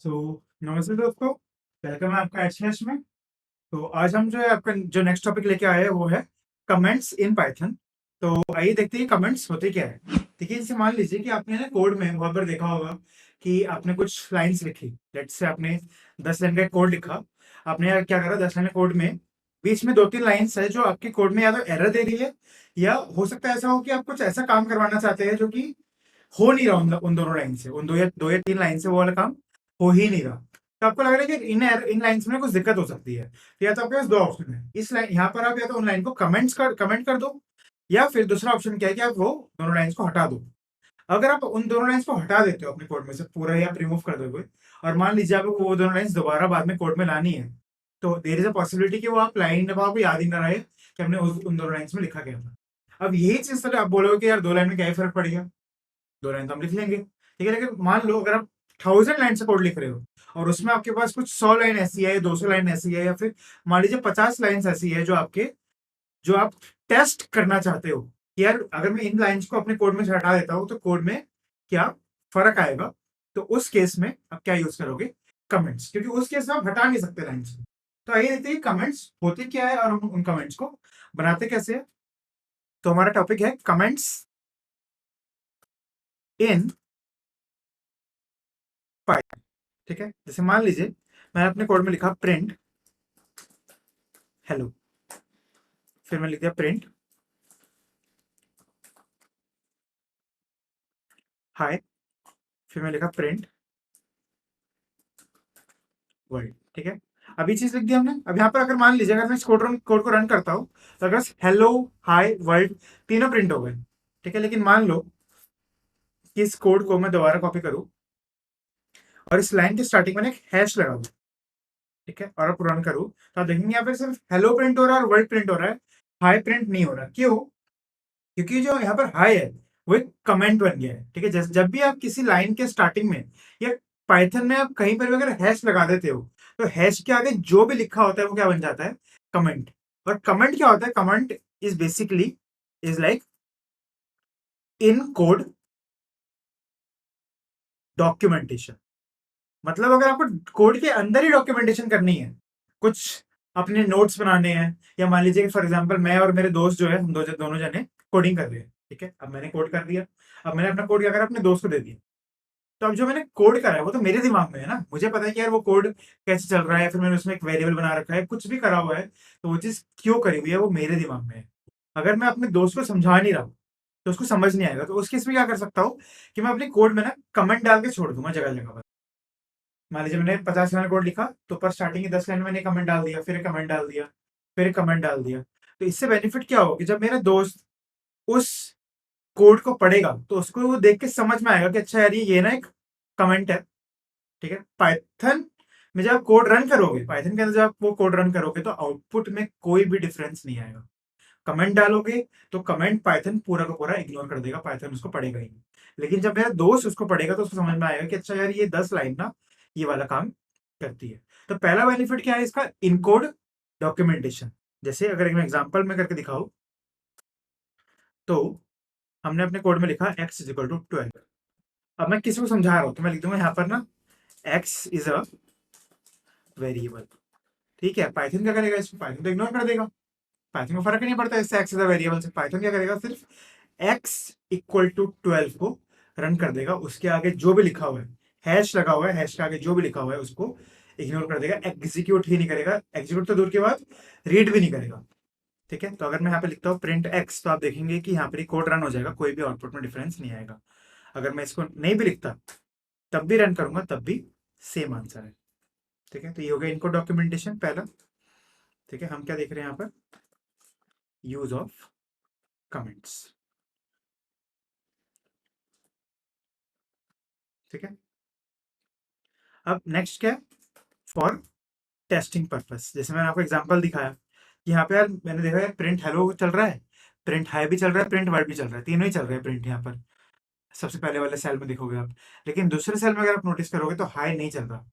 नमस्ते दोस्तों, वेलकम है आपका एचएस में। तो आज हम जो है आपका जो नेक्स्ट टॉपिक लेके आए हैं वो है कमेंट्स इन पाइथन। तो आइए देखते हैं कमेंट्स होते क्या है। देखिए, जैसे मान लीजिए कि आपने ना कोड में बहुत बार देखा होगा कि आपने कुछ लाइंस लिखी। लेट्स से आपने 10 लाइन का कोड लिखा। आपने यार क्या करा, 10 लाइन कोड में बीच में 2-3 लाइंस है जो आपके कोड में या तो एरर दे रही है, या हो सकता है ऐसा हो कि आप कुछ ऐसा काम करवाना चाहते हैं जो कि हो नहीं रहा उन दोनों लाइन से, उन दो या 3 लाइन से वो वाला काम हो ही नहीं रहा। तो आपको लग रहा है कि इन लाइन्स में कुछ दिक्कत हो सकती है। तो या तो आपके पास 2 ऑप्शन है। इस लाइन यहाँ पर आप या तो उन लाइन को कमेंट कर दो, या फिर दूसरा ऑप्शन क्या है कि आप वो दोनों लाइन्स को हटा दो। अगर आप उन दोनों लाइन्स को हटा देते हो अपने कोड में से पूरा, ही आप रिमूव कर दोगे, और मान लीजिए आपको वो दोनों लाइन्स दोबारा बाद में कोड में लानी है, तो देयर इज अ पॉसिबिलिटी कि वो आप लाइन अब आपको याद ही ना रहे कि हमने उन दोनों लाइन्स में लिखा क्या था। अब यही चीज आप बोलोगे कि यार 2 लाइन में क्या ही फर्क पड़ेगा, 2 लाइन तो हम लिख लेंगे, ठीक है। लेकिन मान लो अगर आप 1000 लाइन से कोड लिख रहे हो और उसमें आपके पास कुछ 100 लाइन ऐसी है, 200 लाइन ऐसी है, या फिर मान लीजिए 50 लाइन ऐसी है जो आप टेस्ट करना चाहते हो कि यार अगर मैं इन लाइंस को अपने कोड में से हटा देता हूं तो कोड में क्या फर्क आएगा। तो उस केस में आप क्या यूज करोगे? कमेंट्स, क्योंकि उस केस में आप हटा नहीं सकते लाइंस को। तो आइए देखते हैं कमेंट्स होते क्या है और हम उन कमेंट्स को बनाते कैसे हैं। तो हमारा टॉपिक है कमेंट्स इन पाइथन, ठीक है। जैसे मान लीजिए मैंने अपने कोड में लिखा प्रिंट हेलो, फिर मैंने लिख दिया प्रिंट हाय, फिर मैंने लिखा प्रिंट वर्ल्ड, ठीक है। अभी चीज लिख दी हमने। अब यहाँ पर अगर मान लीजिए अगर मैं इस कोड को रन करता हूँ तो अगर हेलो हाय वर्ल्ड तीनों प्रिंट हो गए, ठीक है। लेकिन मान लो कि इस कोड को मैं दोबारा कॉपी करूँ और इस लाइन के स्टार्टिंग में एक हैश लगा दूँ, ठीक है, और अब रन करूँ तो आप देखेंगे यहाँ पर सिर्फ हेलो प्रिंट हो रहा है और वर्ल्ड प्रिंट हो रहा है, हाई प्रिंट नहीं हो रहा। क्यों? क्योंकि जो यहाँ पर हाई है वो एक कमेंट बन गया है, ठीक है। जैसे जब भी आप किसी लाइन के स्टार्टिंग में या पाइथन में आप कहीं पर भी अगर हैश लगा देते हो तो हैश के आगे जो भी लिखा होता है वो क्या बन जाता है? कमेंट। और कमेंट क्या होता है? Comment is basically is like in code documentation. मतलब अगर आपको कोड के अंदर ही डॉक्यूमेंटेशन करनी है, कुछ अपने नोट्स बनाने हैं, या मान लीजिए फॉर एग्जांपल मैं और मेरे दोस्त जो है हम दोनों जने कोडिंग कर रहे हैं, ठीक है। अब मैंने कोड कर दिया, अब मैंने अपना कोड क्या करा, अपने दोस्त को दे दिया। तो अब जो मैंने कोड करा है वो तो मेरे दिमाग में है ना, मुझे पता है कि यार वो कोड कैसे चल रहा है, फिर मैंने उसमें एक वेरिएबल बना रखा है, कुछ भी करा हुआ है, तो वो चीज क्यों करी हुई है वो मेरे दिमाग में है। अगर मैं अपने दोस्त को समझा नहीं रहा हूँ तो उसको समझ नहीं आएगा। तो उस केस में क्या कर सकता हूँ कि मैं अपने कोड में ना कमेंट डाल के छोड़ दूंगा जगह जगह पर। मान लीजिए मैंने 50 लाइन कोड लिखा तो पर स्टार्टिंग की 10 लाइन मैंने कमेंट डाल दिया, फिर एक कमेंट डाल दिया, फिर एक कमेंट डाल दिया। तो इससे बेनिफिट क्या होगा कि जब मेरा दोस्त उस कोड को पढ़ेगा तो उसको वो देख के समझ में आएगा कि अच्छा यार ये ना एक कमेंट है, ठीक है। पाइथन में जब आप कोड रन करोगे, पाइथन के अंदर जब आप वो कोड रन करोगे तो आउटपुट में कोई भी डिफरेंस नहीं आएगा। कमेंट डालोगे तो कमेंट पाइथन पूरा का पूरा इग्नोर कर देगा, पाइथन उसको पढ़ेगा ही नहीं। लेकिन जब मेरा दोस्त उसको पढ़ेगा तो उसको समझ में आएगा कि अच्छा यार ये 10 लाइन ना ये वाला काम करती है। तो पहला बेनिफिट क्या है इसका? Encode documentation. जैसे अगर मैं एग्जांपल में करके दिखाऊं तो हमने अपने कोड में लिखा x इज इक्वल टू 12। अब मैं किसी को समझा रहा हूं तो मैं लिख दूंगा यहाँ पर ना x इज अ वेरिएबल, ठीक है। पाइथन क्या करेगा? इसमें पाइथन तो इग्नोर कर देगा, पाइथन को फर्क ही नहीं पड़ता इससे x इज अ वेरिएबल से। पाइथन क्या करेगा? सिर्फ x इक्वल टू 12 को रन कर देगा, उसके आगे जो भी लिखा हुआ है, हैश लगा हुआ है, हैश के आगे जो भी लिखा हुआ है उसको इग्नोर कर देगा, एग्जीक्यूट ही नहीं करेगा। एग्जीक्यूट तो दूर के बाद रीड भी नहीं करेगा, ठीक है। तो अगर मैं यहाँ पे लिखता हूँ प्रिंट एक्स तो आप देखेंगे कि यहाँ पर कोड रन हो जाएगा, कोई भी आउटपुट में डिफरेंस नहीं आएगा। अगर मैं इसको नहीं भी लिखता तब भी रन करूंगा तब भी सेम आंसर है, ठीक है। तो ये हो गया इनकोड डॉक्यूमेंटेशन पहला, ठीक है। हम क्या देख रहे हैं यहाँ पर? यूज ऑफ कमेंट्स, ठीक है। अब नेक्स्ट क्या है? For testing purpose. जैसे मैंने आपको एग्जांपल दिखाया कि यहाँ पे यार मैंने देखा है प्रिंट हेलो चल रहा है, प्रिंट हाई भी चल रहा है, प्रिंट वर्ड भी चल रहा है, तीनों ही चल रहे हैं प्रिंट यहाँ पर। सबसे पहले वाले सेल में देखोगे आप, लेकिन दूसरे सेल में अगर आप नोटिस करोगे तो हाई नहीं चल रहा।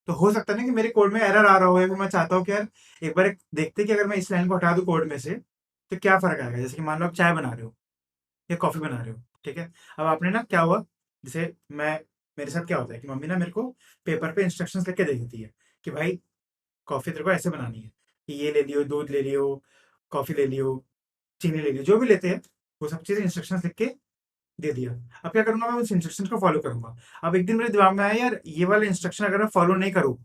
तो हो सकता है ना कि मेरे कोड में एरर आ रहा हो, मैं चाहता हूँ कि यार एक बार देखते कि अगर मैं इस लाइन को हटा दूं कोड में से तो क्या फर्क आएगा। जैसे कि मान लो आप चाय बना रहे हो या कॉफी बना रहे हो, ठीक है। अब आपने ना क्या हुआ, जैसे मैं मेरे साथ क्या होता है कि मम्मी ना मेरे को पेपर पे इंस्ट्रक्शंस लिख के दे देती है कि भाई कॉफ़ी तेरे को ऐसे बनानी है, कि ये ले लियो, दूध ले लियो, कॉफ़ी ले लियो, चीनी ले लियो, जो भी लेते हैं वो सब चीज़ें इंस्ट्रक्शंस लिख के दे दिया। अब क्या करूँगा, मैं उस इंस्ट्रक्शंस को फॉलो करूँगा। अब एक दिन मेरे दिमाग में आया, यार ये वाला इंस्ट्रक्शन अगर मैं फॉलो नहीं करूँ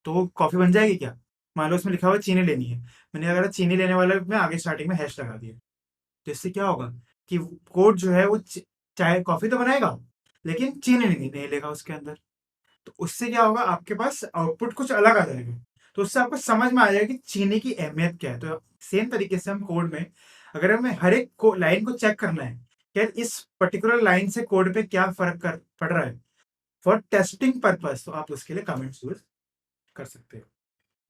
तो कॉफ़ी बन जाएगी क्या? मान लो उसमें लिखा हुआ है चीनी लेनी है, मैंने अगर चीनी लेने वाले में आगे स्टार्टिंग में हैश लगा दिया, तो इससे क्या होगा कि कोड जो है वो चाहे कॉफ़ी तो बनाएगा लेकिन चीनी नहीं लेगा उसके अंदर। तो उससे क्या होगा, आपके पास आउटपुट कुछ अलग आ जाएगा। तो उससे आपको समझ में आ जाएगा कि चीनी की अहमियत क्या है। तो सेम तरीके से हम कोड में अगर हमें हर एक को लाइन को चेक करना है कि यार इस पर्टिकुलर लाइन से कोड पे क्या फ़र्क कर पड़ रहा है फॉर टेस्टिंग पर्पज़, तो आप उसके लिए कमेंट्स यूज़ कर सकते हो।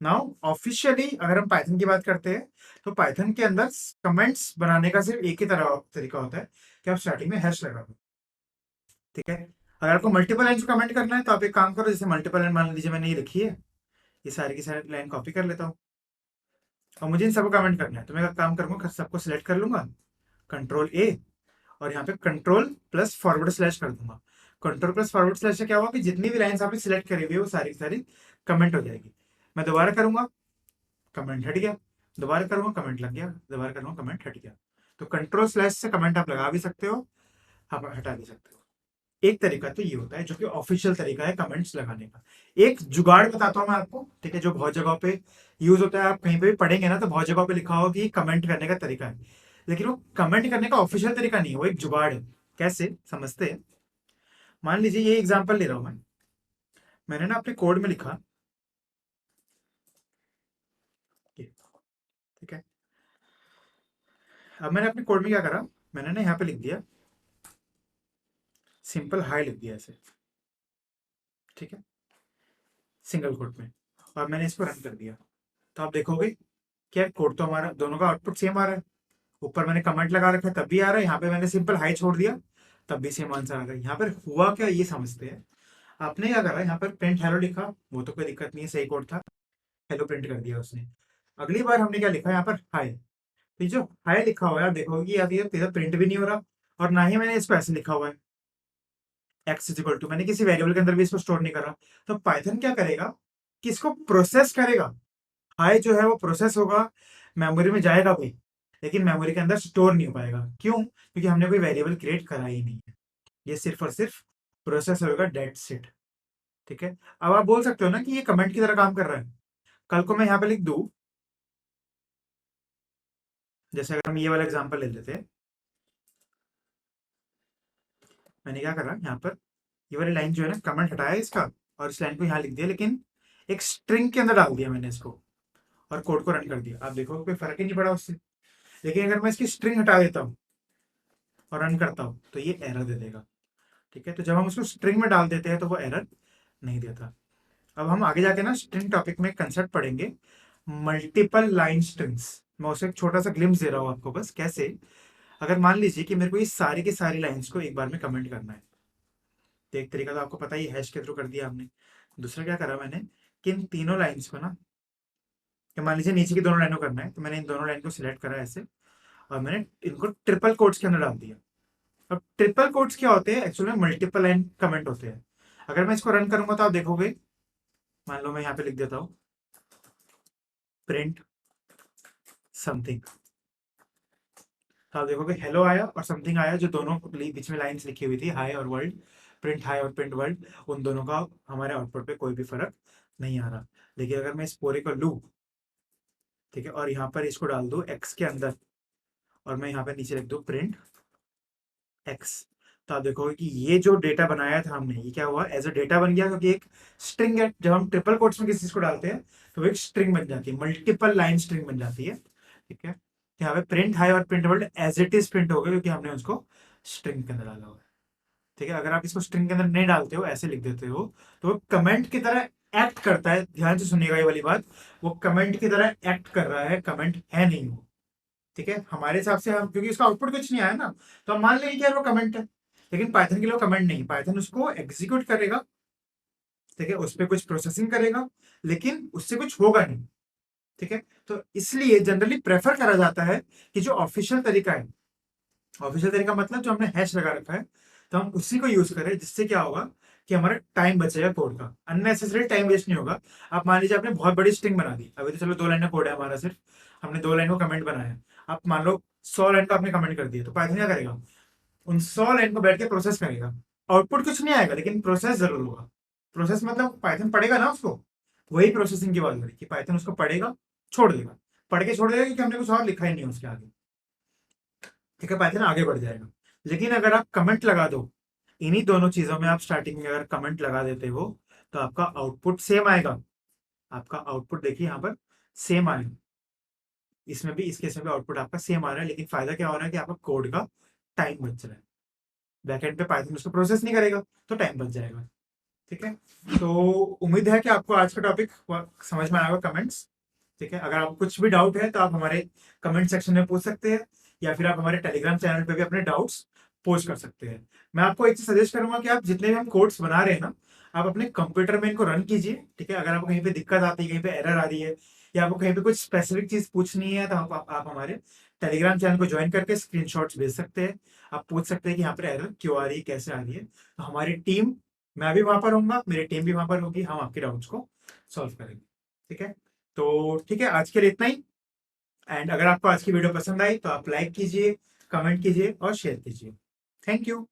नाउ ऑफिशियली अगर हम पाइथन की बात करते हैं, तो पाइथन के अंदर कमेंट्स बनाने का सिर्फ़ एक ही तरीका होता है कि आप स्टार्टिंग में हैश लगा दो, ठीक है? अगर आपको मल्टीपल लाइन्स को कमेंट करना है तो आप एक काम करो, जैसे मल्टीपल लाइन मान लीजिए मैंने ये लिखी है, ये सारी की सारी लाइन कॉपी कर लेता हूँ और मुझे इन सबको कमेंट करना है, तो मैं एक काम करूँगा, सबको सिलेक्ट कर लूँगा, कंट्रोल ए, और यहाँ पे कंट्रोल प्लस फॉरवर्ड स्लैश कर दूंगा। कंट्रोल प्लस फॉरवर्ड स्लैश से क्या होगा कि जितनी भी लाइन्स आपने सिलेक्ट करी हुई है वो सारी की सारी कमेंट हो जाएगी। मैं दोबारा करूँगा, कमेंट हट गया, दोबारा करूँगा कमेंट लग गया, दोबारा करूँगा कमेंट हट गया। तो कंट्रोल स्लैश से कमेंट आप लगा भी सकते हो, आप हटा भी सकते हो। एक तरीका तो ये होता है जो कि ऑफिशियल तरीका है कमेंट्स लगाने का। एक जुगाड़ बताता हूँ मैं आपको, ठीक है, जो बहुत जगह पे यूज होता है, आप कहीं पे भी पढ़ेंगे ना तो बहुत जगह पे लिखा होगा कि कमेंट करने का तरीका है, लेकिन वो कमेंट करने का ऑफिशियल तरीका नहीं है, वो एक जुगाड़ है। कैसे समझते हैं, मान लीजिए ये एग्जांपल ले रहा हूं मैंने ना अपने कोड में लिखा, ठीक है। अब मैंने अपने कोड में क्या करा, मैंने ना यहाँ पे लिख दिया सिंपल हाई, लिख दिया ऐसे, ठीक है, सिंगल कोट में, और मैंने इसको रन कर दिया। तो आप देखोगे क्या कोड तो हमारा दोनों का आउटपुट सेम आ रहा है। ऊपर मैंने कमेंट लगा रखा है तब भी आ रहा है, यहाँ पे मैंने सिंपल हाई छोड़ दिया तब भी सेम आंसर आ रहा है। यहाँ पर हुआ क्या ये समझते हैं। आपने क्या करा, यहाँ पर प्रिंट हेलो लिखा, वो तो कोई दिक्कत नहीं है, सही कोड था, हेलो प्रिंट कर दिया उसने। अगली बार हमने क्या लिखा, यहाँ पर हाई, तो जो हाई लिखा हुआ है आप देखोगे यार ये इधर प्रिंट भी नहीं हो रहा, और ना ही मैंने इसको ऐसे लिखा हुआ है एक्स इज इक्वल टू, मैंने किसी वेरिएबल के अंदर भी इसको स्टोर नहीं करा। तो पाइथन क्या करेगा कि इसको प्रोसेस करेगा, हाई जो है वो प्रोसेस होगा, मेमोरी में जाएगा भी, लेकिन मेमोरी के अंदर स्टोर नहीं हो पाएगा। क्यों? क्योंकि हमने कोई वेरिएबल क्रिएट करा ही नहीं है, ये सिर्फ और सिर्फ प्रोसेस होगा, डेट सेट, ठीक है। अब आप बोल सकते हो ना कि ये कमेंट की तरह काम कर रहा है। कल को मैं यहाँ पे लिख दूं, जैसे अगर हम ये वाला एग्जांपल ले लेते हैं, मैंने क्या करा यहाँ पर, ये वाली लाइन जो है ना कमेंट हटाया इसका और इस लाइन को यहाँ लिख दिया, लेकिन एक स्ट्रिंग के अंदर डाल दिया मैंने इसको और कोड को रन कर दिया। आप देखो कोई फर्क ही नहीं पड़ा उससे। लेकिन अगर मैं इसकी स्ट्रिंग हटा देता हूँ और रन करता हूँ तो ये एरर दे देगा, ठीक है। तो जब हम उसको स्ट्रिंग में डाल देते हैं तो वो एरर नहीं देता। अब हम आगे जाके ना स्ट्रिंग टॉपिक में कंसेप्ट पढ़ेंगे, मल्टीपल लाइन स्ट्रिंग्स। मैं उसे एक छोटा सा ग्लिम्स दे रहा हूँ आपको बस, कैसे, अगर मान लीजिए कि मेरे को ये सारी की सारी लाइंस को एक बार में कमेंट करना है, तो एक तरीका तो आपको पता ही, हैश के थ्रू कर दिया हमने। दूसरा क्या करा मैंने कि इन तीनों लाइंस को ना, कि मान लीजिए नीचे की दोनों लाइनों करना है, तो मैंने इन दोनों लाइन को सिलेक्ट करा ऐसे और मैंने इनको ट्रिपल कोट्स के अंदर डाल दिया। अब ट्रिपल कोट्स क्या होते हैं, एक्चुअली में मल्टीपल लाइन कमेंट होते हैं। अगर मैं इसको रन करूंगा तो आप देखोगे, मान लो मैं यहाँ पे लिख देता हूँ प्रिंट समथिंग, तो आप देखोगे हेलो आया और समथिंग आया, जो दोनों बीच में लाइंस लिखी हुई थी हाई और वर्ल्ड, प्रिंट हाई और प्रिंट वर्ल्ड, उन दोनों का हमारे आउटपुट पे कोई भी फर्क नहीं आ रहा। लेकिन अगर मैं इस पूरे को लूँ, ठीक है, और यहाँ पर इसको डाल दूँ एक्स के अंदर और मैं यहाँ पे नीचे लिख दूँ प्रिंट एक्स, तो आप देखोगे कि ये जो डेटा बनाया था हमने, ये क्या हुआ, एज अ डेटा बन गया, क्योंकि एक स्ट्रिंग है, जब हम ट्रिपल कोट्स में किसी चीज को डालते हैं तो वो एक स्ट्रिंग बन जाती है, मल्टीपल लाइन स्ट्रिंग बन जाती है, ठीक है। तो यहाँ पे प्रिंट हाई और print world as it is print हो गए, क्योंकि हमने उसको स्ट्रिंग के अंदर डाला हुआ है, ठीक है। अगर आप इसको स्ट्रिंग के अंदर नहीं डालते हो, ऐसे लिख देते हो, तो वो कमेंट की तरह एक्ट करता है। ध्यान से सुनिएगा ये वाली बात, वो कमेंट की तरह एक्ट कर रहा है, कमेंट है नहीं वो, ठीक है। हमारे हिसाब से हम, क्योंकि उसका आउटपुट कुछ नहीं आया ना, तो हम मान लेंगे कि यार वो कमेंट है, लेकिन पाइथन के लिए कमेंट नहीं, पाइथन उसको एग्जीक्यूट करेगा, ठीक है, उस पर कुछ प्रोसेसिंग करेगा, लेकिन उससे कुछ होगा नहीं, ठीक है। तो इसलिए जनरली प्रेफर करा जाता है कि जो ऑफिशियल तरीका है, ऑफिशियल तरीका मतलब जो हमने हैश लगा रखा है, तो हम उसी को यूज करें, जिससे क्या होगा कि हमारा टाइम बचेगा कोड का, अननेसेसरी टाइम वेस्ट नहीं होगा। आप मान लीजिए आपने बहुत बड़ी स्ट्रिंग बना दी, अभी तो चलो 2 लाइन का कोड है हमारा, सिर्फ हमने 2 लाइन को कमेंट बनाया। आप मान लो 100 लाइन का आपने कमेंट कर दिया, तो पाइथन क्या करेगा, उन 100 लाइन को बैठ के प्रोसेस करेगा। आउटपुट कुछ नहीं आएगा, लेकिन प्रोसेस जरूर होगा। प्रोसेस मतलब पाइथन पढ़ेगा ना उसको, वही प्रोसेसिंग की बात हो रही कि पाइथन उसको पढ़ेगा, छोड़ देगा, पढ़ के छोड़ देगा क्योंकि हमने कुछ और लिखा ही नहीं है उसके आगे। ठीक है, पाइथन आगे बढ़ जाएगा। लेकिन अगर आप कमेंट लगा दो, इन्हीं दोनों चीजों में आप स्टार्टिंग में अगर कमेंट लगा देते हो, तो आपका आउटपुट सेम आएगा। आपका आउटपुट देखिए यहाँ पर सेम आएगा, इसमें भी, इस केस में भी आउटपुट आपका सेम आ रहा है, लेकिन फायदा क्या हो रहा है कि आपका कोड का टाइम बच रहा है। बैकएंड पे पाइथन उसको प्रोसेस नहीं करेगा, तो टाइम बच जाएगा। ठीक है, तो उम्मीद है कि आपको आज का टॉपिक समझ में आएगा, कमेंट्स। ठीक है, अगर आपको कुछ भी डाउट है तो आप हमारे कमेंट सेक्शन में पूछ सकते हैं, या फिर आप हमारे टेलीग्राम चैनल पे भी अपने डाउट्स पोस्ट कर सकते हैं। मैं आपको एक चीज सजेस्ट करूंगा कि आप जितने भी हम कोड्स बना रहे हैं ना, आप अपने कंप्यूटर में इनको रन कीजिए। ठीक है, अगर आपको कहीं पे दिक्कत आती है, कहीं पे एरर आ रही है, या आपको कहीं पे कुछ स्पेसिफिक चीज पूछनी है, तो आप हमारे टेलीग्राम चैनल को ज्वाइन करके स्क्रीनशॉट्स भेज सकते हैं। आप पूछ सकते हैं कि यहाँ पर एरर क्यों आ रही है, कैसे आ रही है। तो हमारी टीम, मैं भी वहां पर रहूंगा, मेरी टीम भी वहां पर होगी, हम आपके डाउट्स को सॉल्व करेंगे। ठीक है, तो ठीक है, आज के लिए इतना ही। एंड अगर आपको आज की वीडियो पसंद आई तो आप लाइक कीजिए, कमेंट कीजिए और शेयर कीजिए। Thank you.